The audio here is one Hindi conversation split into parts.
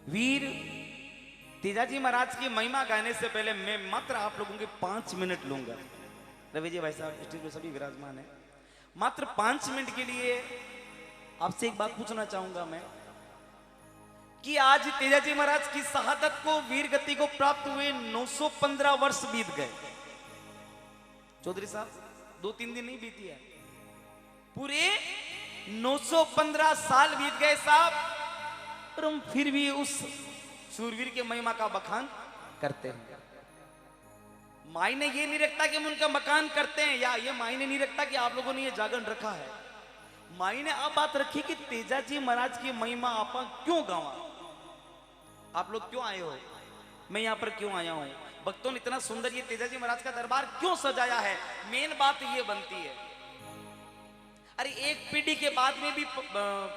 वीर तेजाजी महाराज की महिमा गाने से पहले मैं मात्र आप लोगों के 5 मिनट लूंगा। रवि जी भाई साहब स्टेज पे सभी विराजमान है। मात्र 5 मिनट के लिए आपसे एक बात पूछना चाहूंगा मैं कि आज तेजाजी महाराज की शहादत को, वीर गति को प्राप्त हुए 915 वर्ष बीत गए। चौधरी साहब 2-3 दिन नहीं बीती है, पूरे 915 साल बीत गए साहब, और हम फिर भी उस सूरवीर के महिमा का बखान करते हैं। मायने ये नहीं रखता कि हम उनका बखान करते हैं, या ये मायने नहीं रखता कि आप लोगों ने ये जागरण रखा है। मायने अब बात रखी कि तेजाजी महाराज की महिमा आप क्यों गावा, आप लोग क्यों आए हो, मैं यहां पर क्यों आया हूं, भक्तों ने इतना सुंदर ये तेजाजी महाराज का दरबार क्यों सजाया है। मेन बात ये बनती है, अरे एक पीढ़ी के बाद में भी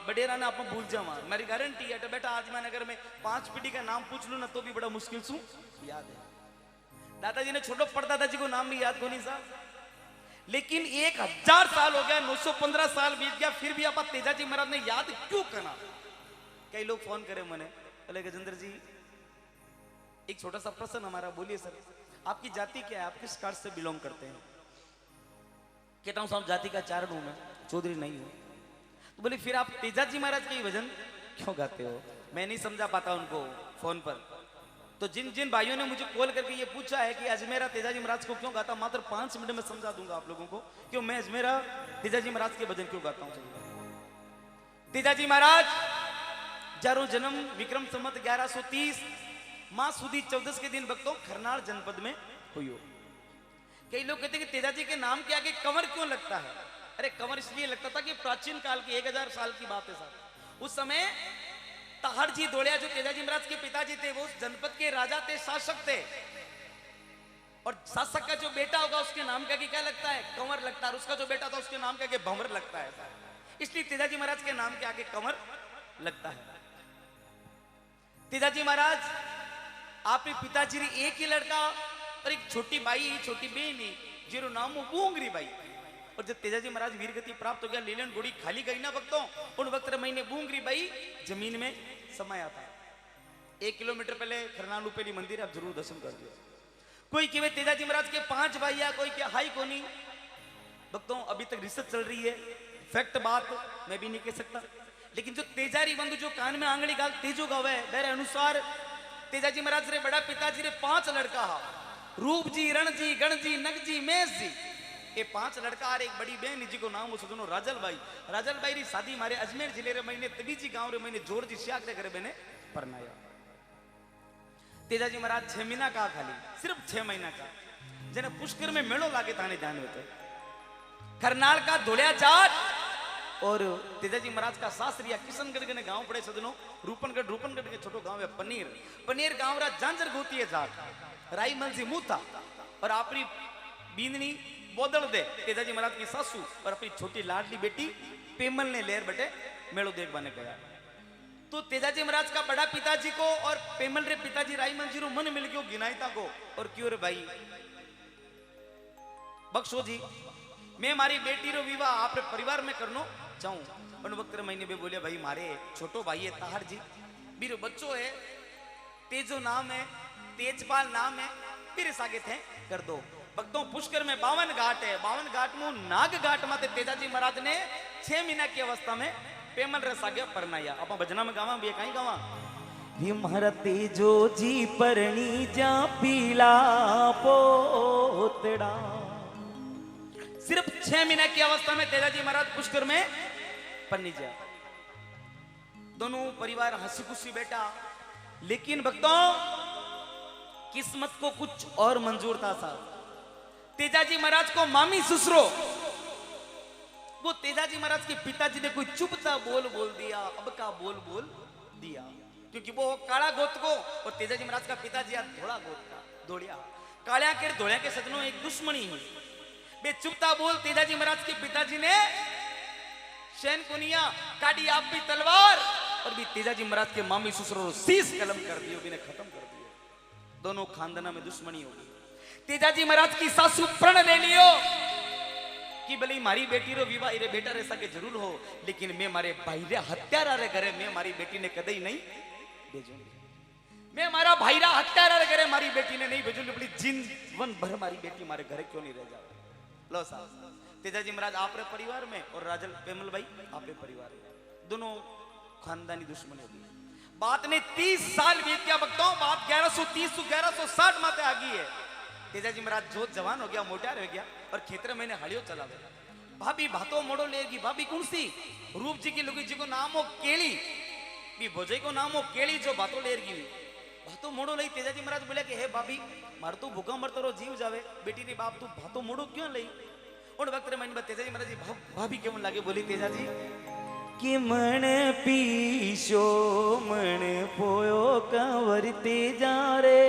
बडेरा ना आप भूल जावा, मेरी गारंटी है। तो बेटा आज मैं अगर मैं 5 पीढ़ी का नाम पूछ लू ना तो भी बड़ा मुश्किल से याद है। दादाजी ने छोटो पड़दादाजी को नाम भी याद को नहीं साहब, लेकिन 1000 साल हो गया, 915 साल बीत गया, फिर भी आप तेजाजी महाराज ने याद क्यों करना। कई लोग फोन करे मैंने, बोले गजेंद्र जी एक छोटा सा प्रश्न हमारा, बोलिए सर आपकी जाति क्या है, आप किस कास्ट से बिलोंग करते हैं। कहता हूं साहब जाति का चारण हूं मैं, चौधरी नहीं हूं। तो बोले फिर आप तेजाजी महाराज के भजन क्यों गाते हो। मैं नहीं समझा पाता उनको फोन पर। तो जिन जिन भाइयों ने मुझे कॉल करके ये पूछा है कि अजमेरा तेजाजी महाराज को क्यों गाता, मात्र 5 मिनट में समझा दूंगा आप लोगों को कि मैं अजमेरा तेजाजी महाराज के भजन क्यों गाता हूं। तेजाजी महाराज जारो जन्म विक्रम संवत 1130 मां सुदी 14 के दिन भक्तों खरनाल जनपद में हुई हो। कई लोग कहते हैं कि तेजाजी के नाम के आगे कंवर क्यों लगता है। अरे कंवर इसलिए लगता था कि प्राचीन काल की 1000 साल की बात है साहब, उस समय ताहड़ जी दौड़िया जो तेजाजी महाराज के पिताजी थे वो उस जनपद के राजा थे, शासक थे, और शासक का जो बेटा होगा उसके नाम के आगे क्या लगता है, कंवर लगता है, और उसका जो बेटा था उसके नाम के आगे भंवर लगता है। इसलिए तेजाजी महाराज के नाम के आगे कंवर लगता है। तेजाजी महाराज आपके पिताजी रे एक ही लड़का और एक छोटी बाई छोटी बहन जीरो नाम बूंगरी बाई। और जब तेजाजी महाराज वीर गति प्राप्त हो गया, लीलन घोड़ी खाली गई ना भक्तों, उन वक्त महीने बूंगरी बाई जमीन में समाया था। 1 किलोमीटर पहले खरनालू पेली मंदिर आप जरूर दर्शन कर दिया। कोई कहे तेजाजी महाराज के 5 भाई या कोई के हाई कोनी। भक्तों अभी तक रिसर्च चल रही है, फैक्ट बात मैं भी नहीं कह सकता, लेकिन जो तेजारी बंधु जो कान में आंगली गाल तेजो गावे मेरे अनुसार तेजाजी महाराज रे बड़ा पिताजी रे 5 लड़का हा, रूप जी, रण जी, गण जी, नग जी, मेष जी, ये 5 लड़का और एक बड़ी बहन जी को नाम हो सदनो राजल बाई। राजल बाई री शादी मारे अजमेर जिले रे महीने तबीजी गांव रे महीने जोर जी श्याक रे घरे बने परनाया। तेजाजी महाराज 6 महीना का खाली, सिर्फ 6 महीना का, जने पुष्कर में मेड़ो लागे ताने ध्यान होते खरनाल का धोलिया जाट। और तेजाजी महाराज का शास्त्रिया किशनगढ़ के गांव पड़े सदनो रूपनगढ़ के छोटो गांव है पनीर गांव रा जांजर गोती है जाट राईमल जी मूथा, और अपनी बींदनी बोदल दे तेजाजी महाराज की सासू और अपनी छोटी लाडली बेटी पेमल ने लेर बटे मेड़ो देखवाने गया। तो तेजाजी महाराज का बड़ा पिताजी को और पेमल रे पिताजी राईमल जी रो मन मिल गयो गिनायता को, और क्यों रे भाई बख्शो जी मैं मारी बेटी रो विवाह आप परिवार में करनो चाहूं। उन वक्त महीने में बोले भाई मारे छोटो भाई है ताहड़ जी, बीरो बच्चो है तेजो नाम है, तेजपाल नाम है, मेरे सागे थे कर दो। भक्तों पुष्कर में 52 घाट है, 52 घाट में नाग घाट में तेजाजी महाराज ने 6 महीना की अवस्था में पेमल रे सागे परनाया। आप भजना में गावा भी कहीं गावा महारा तेजो जी परणी जा पीला पोतड़ा। सिर्फ 6 महीने की अवस्था में तेजाजी महाराज पुष्कर में पन्नीजा। दोनों परिवार हंसी खुशी बैठा, लेकिन भक्तों किस्मत को कुछ और मंजूर था साहब। तेजाजी महाराज को मामी ससुरो, वो तेजाजी महाराज के पिताजी ने कोई चुपता बोल दिया, अब का बोल दिया, क्योंकि वो काला गोत को और तेजाजी महाराज का पिताजी धोड़ा गोत का दौड़िया। कालिया के धोड़िया के सजनों एक दुश्मनी है। बे चुपता बोल तेजाजी महाराज के पिताजी ने शैन कुनिया काटी आप भी तलवार, और भी तेजाजी महाराज के मामी ससुरो शीश कलम कर दियो, भी ने खत्म कर दियो। दोनों खानदाना में दुश्मनी होगी। तेजाजी महाराज की सासू प्रण ले लियो कि भले मारी बेटी रो विवाह रे बेटा रे सके जरूर हो, लेकिन मैं मारे भाई रे हत्यारा रे घरे मैं मारी बेटी ने कदई नहीं भेजूंगी। मैं मारा भाईरा हत्यारा करे मारी बेटी ने नहीं भेजू पड़ी जीवन भर मारी बेटी मारे घरे क्यों नहीं रह जाओ। लो साहब तेजाजी महाराज आपरे परिवार में और राजल पेमल भाई आपरे परिवार में दोनों खानदानी दुश्मन हो गई। बात ने 30 साल बीत गया भक्तों, बात 1130 1160 माते आ गई है। तेजाजी महाराज जो जवान हो गया मोटा रह गया और खेतर मैंने हड़ियो चला गया। भाभी भातो मोड़ो लेगी। भाभी कौन सी? रूप जी की लुगी जी को नाम हो केली भी भोजई को नाम हो केली जो भातो लेगी भातो मोड़ो लई। तेजाजी महाराज बोले कि हे भाभी मार तू भूखा मरतो रो जीव जावे बेटी ने बाप तू भातो मोड़ो क्यों लई। और वक्त रे मन तेजाजी महाराज जी भाभी केवन लागे बोली तेजाजी कि मन पीशो मन पोयो कंवर तेजा रे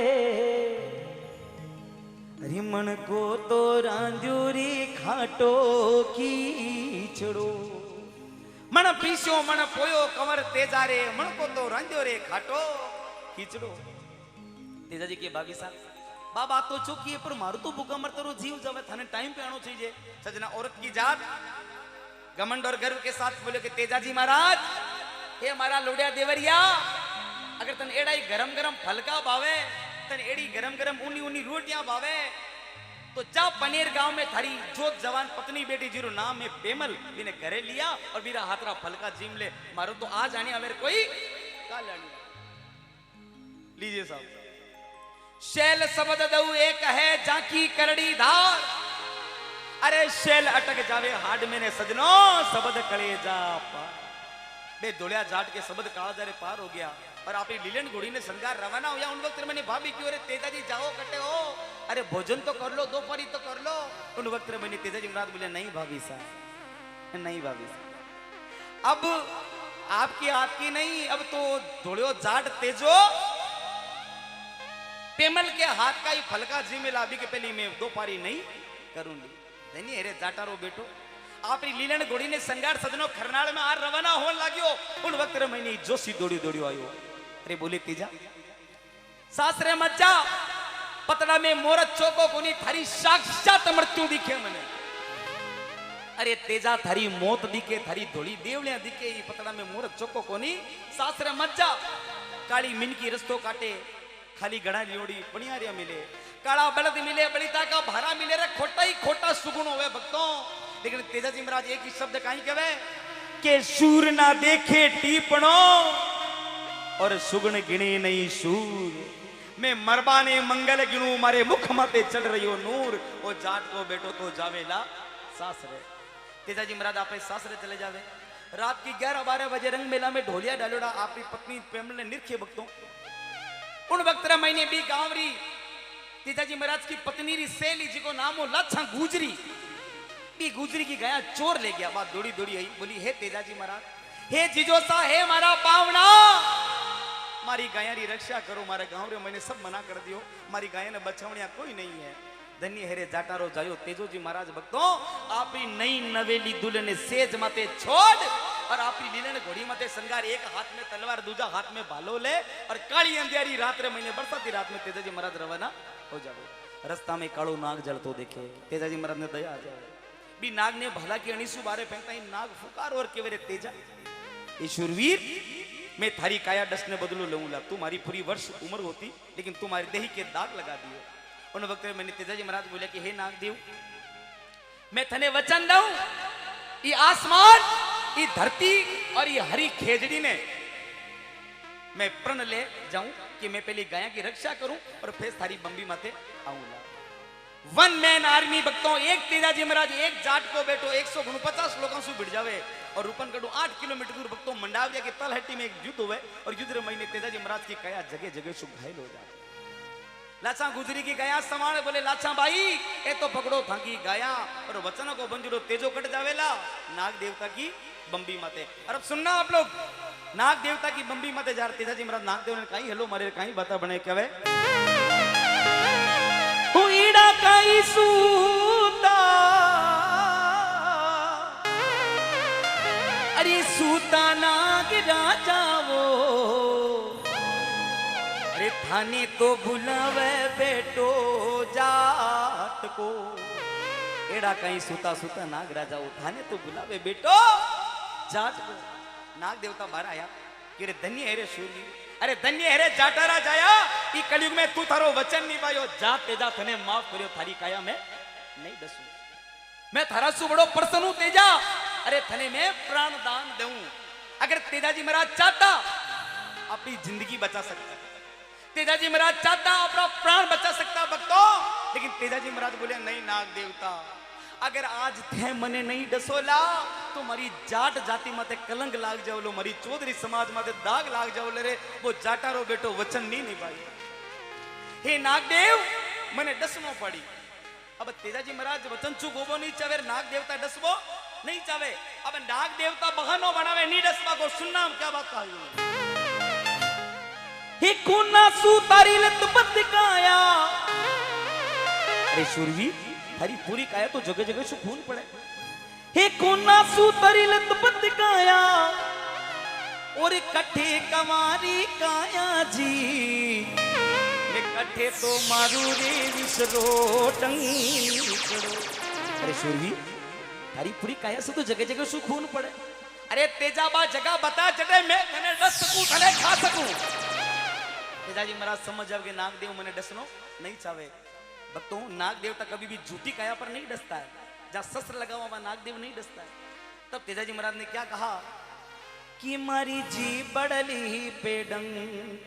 अरे मन को तो रांजूरी खाटो खींचड़ो। मन पीशो मन पोयो कंवर तेजा रे मन को तो रांजो रे खाटो खींचड़ो। तेजाजी के भाभी साहब बाबा तो चुकी है पर मारू तो भूखा मरतो रो जीव जावे थाने टाइम पे आनो चाहिए। सजना औरत की जात घमंड और गर्व के साथ बोले कि तेजाजी महाराज हे मारा लोडिया देवरिया अगर तन एड़ा गरम गरम फलका भावे तन एड़ी गरम गरम ऊनी ऊनी रोटियां भावे तो जा पनेर गांव में थारी जोत जवान पत्नी बेटी जीरो नाम है पेमल बिने घरे लिया और मेरा हाथरा फलका जीम ले मारो तो आज आने मेरे कोई काल आने लीजिए साहब। शैल शब्द दऊ एक है जाकी करड़ी धार अरे शैल अटक जावे हाड में सजनो शब्द कलेजा पार बे धोलिया जाट के शब्द काला जारे पार हो गया और आप लीलन घोड़ी ने श्रृंगार रवाना हो या उन वक्त मैंने भाभी क्यों रे तेजाजी जाओ कटे हो अरे भोजन तो कर लो दोपहरी तो कर लो। उन वक्त मैंने तेजाजी महाराज बोले नहीं भाभी साहब नहीं भाभी साहब अब आपकी आपकी नहीं अब तो धोलियो जाट तेजो पेमल के हाथ का ही फलका जी में लाभी के पहले मैं दोपहरी नहीं करूंगी नहीं अरे जाटारो बेटो आप लीलन घोड़ी ने संगार सजनो खरनाल में आ रवाना होने लाग्यो। उन वक्त रे मैंने जोशी दौड़ी दौड़ी आयो अरे बोले तेजा सासरे मत जा पतड़ा में मोरत चौको कोनी थारी साक्षात मृत्यु दिखे मने अरे तेजा थारी मौत दिखे थारी धोली देवलियां दिखे पतड़ा में मोरत चौको कोनी सासरे मत जा काली मिनकी रस्तो काटे खाली गड़ा लियोड़ी बनियारिया मिले काला बलद मिले बलिता का भारा मिले रे खोटा ही खोटा सुगुण होवे भक्तों। लेकिन तेजाजी महाराज एक ही शब्द कहीं कहे के सूर ना देखे टीपणो और सुगुण गिने नहीं सूर मैं मरबाने मंगल गिनू मारे मुख माते चढ़ रही हो नूर वो जाट को बेटो तो जावेला सासरे। तेजाजी महाराज आप सासरे चले जावे रात की 11-12 बजे रंग मेला में ढोलिया डालोड़ा आपकी पत्नी पेमल ने निरखे भक्तों। उन वक्त मैंने भी गांवरी तेजाजी महाराज की पत्नी री सेली जी को नाम हो लाछा गुजरी भी गुजरी की गया चोर ले गया बात दौड़ी दौड़ी आई बोली हे तेजाजी महाराज हे जीजोसा हे मारा पावना मारी गाया री रक्षा करो मारे गांव रे मैंने सब मना कर दियो मारी गाया ने बचावणिया कोई नहीं है धन्य हेरे जाटारो जायो तेजोजी महाराज भक्तों आपरी नई नवेली दुल्हन ने सेज माते छोड़ और आपकी लीलन घोड़ी माते संगार एक हाथ में तलवार दूजा हाथ में भालो ले और काली अंधेरी रात रे महीने बरसाती रात में तेजाजी महाराज रवाना हो जाओ। रास्ता में कालो नाग जलतो देखे तेजाजी महाराज ने दया आ जाए भी नाग ने भला की अणीसु बारे पहनता ही नाग फुकार और केवरे तेजा ये शूरवीर मैं थारी काया डस ने बदलो लूंगा तू मारी पूरी वर्ष उम्र होती लेकिन तुम्हारी देही के दाग लगा दिए। उन वक्त मैंने तेजाजी महाराज बोले कि हे नागदेव मैं थने वचन दूं ये आसमान ये धरती और ये हरी खेजड़ी ने मैं प्रण ले जाऊं कि मैं पहले गाया की रक्षा करूं और फिर थारी बंबी माथे आऊंगा। वन मैन आर्मी भक्तों एक तेजाजी महाराज एक जाट को बैठो 149 लोगों से भिड़ जावे और रूपन कटो 8 किलोमीटर दूर भक्तों मंडाविया के तलहट्टी में एक युद्ध हुए और युद्ध रे महीने तेजाजी महाराज की काया जगह जगह से घायल हो जाए। लाचा गुजरी की गया समान बोले लाचा भाई ए तो पकड़ो थाकी गाया और वचनों को बंजरो तेजो कट जावेला नाग देवता की बंबी माते। और अब सुनना आप लोग नाग देवता की बंबी माते जा रहे तेजाजी महाराज नाग देव ने कहीं हेलो मारे कहीं बता बने कवे हुईड़ा कहीं सूता अरे सूता नाग राजा वो अरे थाने तो बुलावे बेटो जाट को एड़ा कहीं सूता सूता नाग राजा वो थाने तो बुलावे बेटो जाट को। नाग देवता बाहर आया कि रे धन्य है रे शूरवीर, अरे धन्य है रे जाटारा जाया, ई कलयुग में तू थारो वचन निभायो, जा तेजा थने माफ करियो, थारी काया में नहीं दसू, मैं थारा सु बड़ो प्रसन्न हूं तेजा, अरे थने मैं प्राण दान दूं। अगर तेजाजी महाराज चाहता अपनी जिंदगी बचा सकता, तेजाजी महाराज चाहता अपना प्राण बचा सकता भक्तों, लेकिन तेजाजी महाराज बोले नहीं नाग देवता, अगर आज थे मने नहीं डसोला तो मरी जाट जाति माते कलंक लाग जाओ लो, मरी चौधरी समाज माते दाग लाग जाओ रे, वो जाटारो बेटो वचन नहीं निभाई। हे नागदेव मने डसनो पड़ी। अब तेजाजी महाराज वचन चू गोबो नहीं चावे, नाग देवता डसबो नहीं चावे। अब नाग देवता बहानो बनावे नहीं डसवा को, सुनना क्या बात कही। हे कुना सू तारी लत बदकाया, अरे शूरवीर हरी पूरी काया तो जगह जगह से खून पड़े। हे कोना सूतरी लत बदकाया और कठे कमारी काया जी, मैं कठे तो मारू रे विसरो टंगड़ो। अरे शूरवीर हरी पूरी काया से तो जगह जगह से खून पड़े। अरे तेजाबा जगह बता जड़े मैं तने डस सकूं, तने खा सकूं। तेजाजी महाराज समझ जाओगे नागदेव मने डसनो नहीं चाहे। भक्तों नाग देवता कभी भी झूठी काया पर नहीं डसता है, जहां शस्त्र लगा हुआ नागदेव नहीं डसता है। तब तेजाजी महाराज ने क्या कहा कि मारी जी बड़ली पे डंक,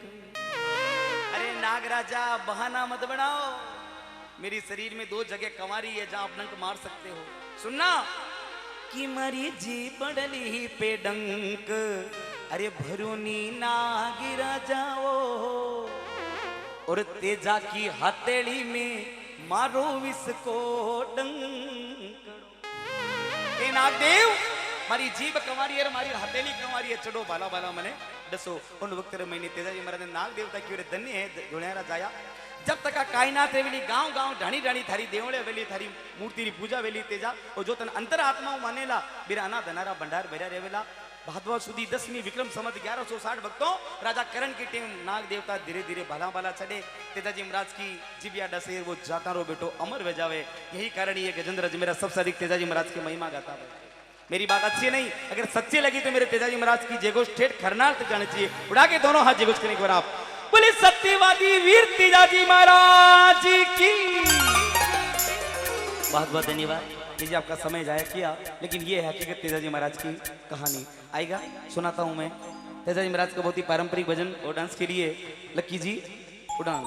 अरे नागराजा बहाना मत बनाओ, मेरी शरीर में 2 जगह कंवारी है जहां आप डंक मार सकते हो। सुनना कि मारी जी बड़ली पे डंक, अरे भरूनी नागिराजा ओ, और तेजा की हथेली में मारो इसको डंकड़ो। ए नागदेव मारी जीभ कंवारी है, मारी हथेली कंवारी है, चढ़ो बाला बाला मने डसो। उन वक्त मैंने तेजाजी महाराज ने नाग देवता की धन्य है जोड़ियारा जाया। जब तक कायनात वेली गांव गांव ढाणी ढाणी थारी देवड़े वेली, थारी मूर्ति री पूजा वेली तेजा, और जो तन अंतर आत्मा मानेला बिराना धनारा भंडार भर्या रेवेला। भादवा सुधी 10वीं विक्रम संवत 1160 भक्तों राजा करण की टीम नाग देवता धीरे धीरे भला भला चढ़े। तेजाजी महाराज की जिबिया डसे, वो जातारो बेटो अमर वेजावे। यही कारण ये गजेंद्र अजमेरा सबसे अधिक तेजाजी महाराज की महिमा गाता है। मेरी बात अच्छी नहीं, अगर सच्ची लगी तो मेरे तेजाजी महाराज की जयघोष ठेठ खरनाल तक जानी चाहिए। उड़ा के दोनों हाथ जयघोष करने के बाद आप बोले सत्यवादी वीर तेजाजी महाराज की। बहुत बहुत धन्यवाद जी, आपका समय जाया किया, लेकिन ये है हकीकत तेजाजी महाराज की कहानी। आएगा सुनाता हूं मैं तेजाजी महाराज का बहुत ही पारंपरिक भजन और डांस के लिए लक्की जी उड़ान।